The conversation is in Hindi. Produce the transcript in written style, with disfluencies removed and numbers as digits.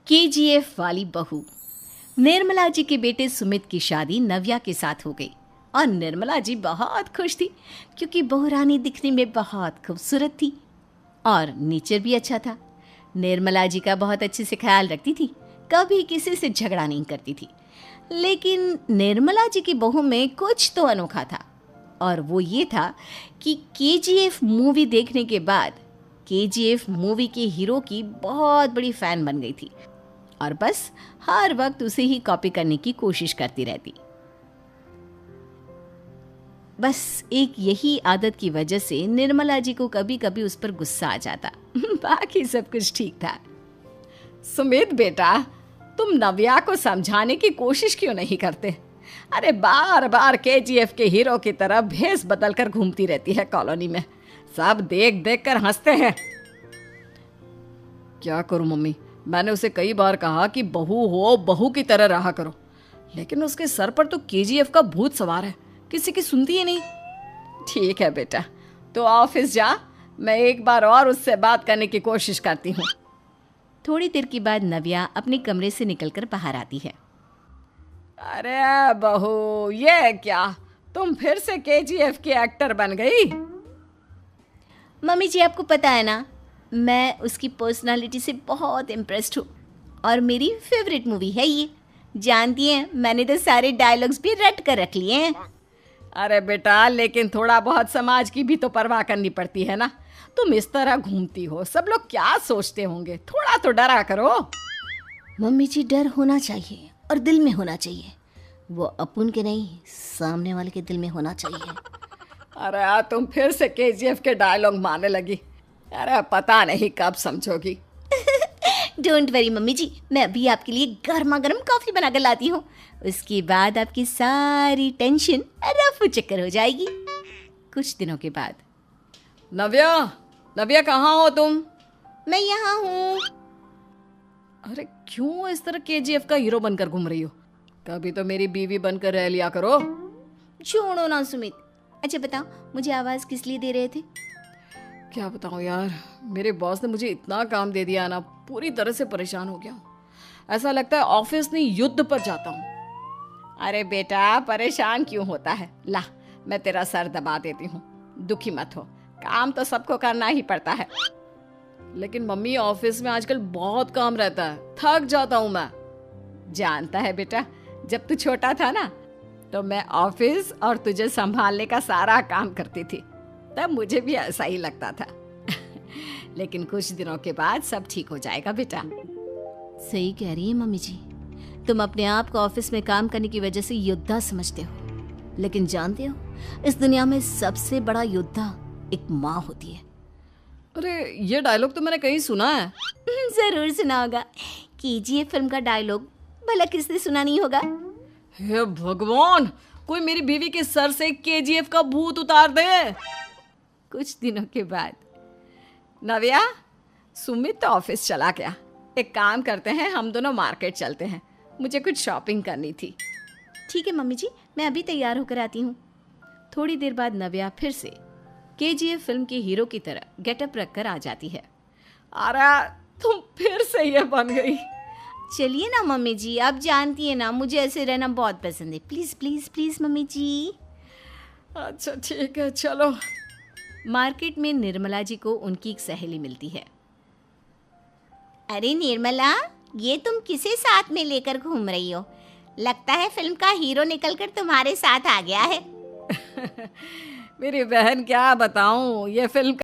केजीएफ वाली बहू। निर्मला जी के बेटे सुमित की शादी नव्या के साथ हो गई और निर्मला जी बहुत खुश थी क्योंकि बहू रानी दिखने में बहुत खूबसूरत थी और नेचर भी अच्छा था। निर्मला जी का बहुत अच्छे से ख्याल रखती थी, कभी किसी से झगड़ा नहीं करती थी। लेकिन निर्मला जी की बहू में कुछ तो अनोखा था और वो ये था कि केजीएफ मूवी देखने के बाद केजीएफ मूवी के हीरो की बहुत बड़ी फ़ैन बन गई थी और बस हर वक्त उसे ही कॉपी करने की कोशिश करती रहती। बस एक यही आदत की वजह से निर्मला जी को कभी कभी उस पर गुस्सा आ जाता। बाकी सब कुछ ठीक था। सुमित बेटा, तुम नव्या को समझाने की कोशिश क्यों नहीं करते? अरे बार बार केजीएफ के हीरो की तरह भेस बदल कर घूमती रहती है कॉलोनी में। सब देख देख कर हंसते हैं। क्या करूं मम्मी, मैंने उसे कई बार कहा कि बहू हो, बहू की तरह रहा करो, लेकिन उसके सर पर तो केजीएफ का भूत सवार है, किसी की सुनती ही नहीं। ठीक है बेटा, तो ऑफिस जा, मैं एक बार और उससे बात करने की कोशिश करती हूँ। थोड़ी देर के बाद नव्या अपने कमरे से निकलकर बाहर आती है। अरे बहू, ये क्या, तुम फिर से केजीएफ की एक्टर बन गई? मम्मी जी, आपको पता है ना, मैं उसकी पर्सनालिटी से बहुत इम्प्रेस्ड हूँ और मेरी फेवरेट मूवी है ये। जानती हैं, मैंने तो सारे डायलॉग्स भी रट कर रख लिए हैं। अरे बेटा, लेकिन थोड़ा बहुत समाज की भी तो परवाह करनी पड़ती है ना। तुम इस तरह घूमती हो, सब लोग क्या सोचते होंगे, थोड़ा तो डरा करो। मम्मी जी, डर होना चाहिए और दिल में होना चाहिए, वो अपन के नहीं, सामने वाले के दिल में होना चाहिए। अरे तुम फिर से केजीएफ के डायलॉग मारने लगी। अरे पता नहीं कब समझोगी। डोंट वरी मम्मी जी, मैं अभी आपके लिए गर्मा गर्म कॉफ़ी बना कर लाती हूँ। उसके बाद आपकी सारी टेंशन रफू चक्कर हो जाएगी। कुछ दिनों के बाद। नव्या, नव्या कहाँ हो तुम? मैं यहाँ हूँ। अरे क्यों इस तरह केजीएफ का हीरो बनकर घूम रही हो? कभी तो मेरी बीवी बनकर रह लिया करो। छोड़ो ना सुमित। अच्छा बताओ, मुझे आवाज़ किस लिए दे रहे थे? क्या बताऊँ यार, मेरे बॉस ने मुझे इतना काम दे दिया ना, पूरी तरह से परेशान हो गया हूँ। ऐसा लगता है ऑफिस नहीं, युद्ध पर जाता हूँ। अरे बेटा, परेशान क्यों होता है? ला, मैं तेरा सर दबा देती हूँ, दुखी मत हो, काम तो सबको करना ही पड़ता है। लेकिन मम्मी, ऑफिस में आजकल बहुत काम रहता है, थक जाता हूँ मैं। जानता है बेटा, जब तू छोटा था ना, तो मैं ऑफिस और तुझे संभालने का सारा काम करती थी, तब मुझे भी ऐसा ही लगता था। लेकिन कुछ दिनों के बाद सब ठीक हो जाएगा बेटा। सही कह रही है मम्मी जी, तुम अपने आप को ऑफिस में काम करने की वजह से योद्धा समझते हो, लेकिन जानते हो, इस दुनिया में सबसे बड़ा योद्धा एक माँ होती है। अरे ये डायलॉग तो मैंने कहीं सुना है। जरूर सुना होगा, केजीएफ फिल्म का डायलॉग, भला किसने सुना नहीं होगा। हे भगवान, कोई मेरी बीवी के सर से केजीएफ का भूत उतार दे। कुछ दिनों के बाद। नव्या, सुमित तो ऑफिस चला गया, एक काम करते हैं, हम दोनों मार्केट चलते हैं, मुझे कुछ शॉपिंग करनी थी। ठीक है मम्मी जी, मैं अभी तैयार होकर आती हूँ। थोड़ी देर बाद नव्या फिर से केजीएफ फिल्म के हीरो की तरह गेटअप रखकर आ जाती है। अरे तुम फिर से ये बन गई। चलिए ना मम्मी जी, आप जानती है ना, मुझे ऐसे रहना बहुत पसंद है। प्लीज़ प्लीज़ प्लीज़ मम्मी जी। अच्छा ठीक है, चलो। मार्केट में निर्मला जी को उनकी एक सहेली मिलती है। अरे निर्मला, ये तुम किसे साथ में लेकर घूम रही हो? लगता है फिल्म का हीरो निकलकर तुम्हारे साथ आ गया है। मेरी बहन, क्या बताऊं, ये फिल्म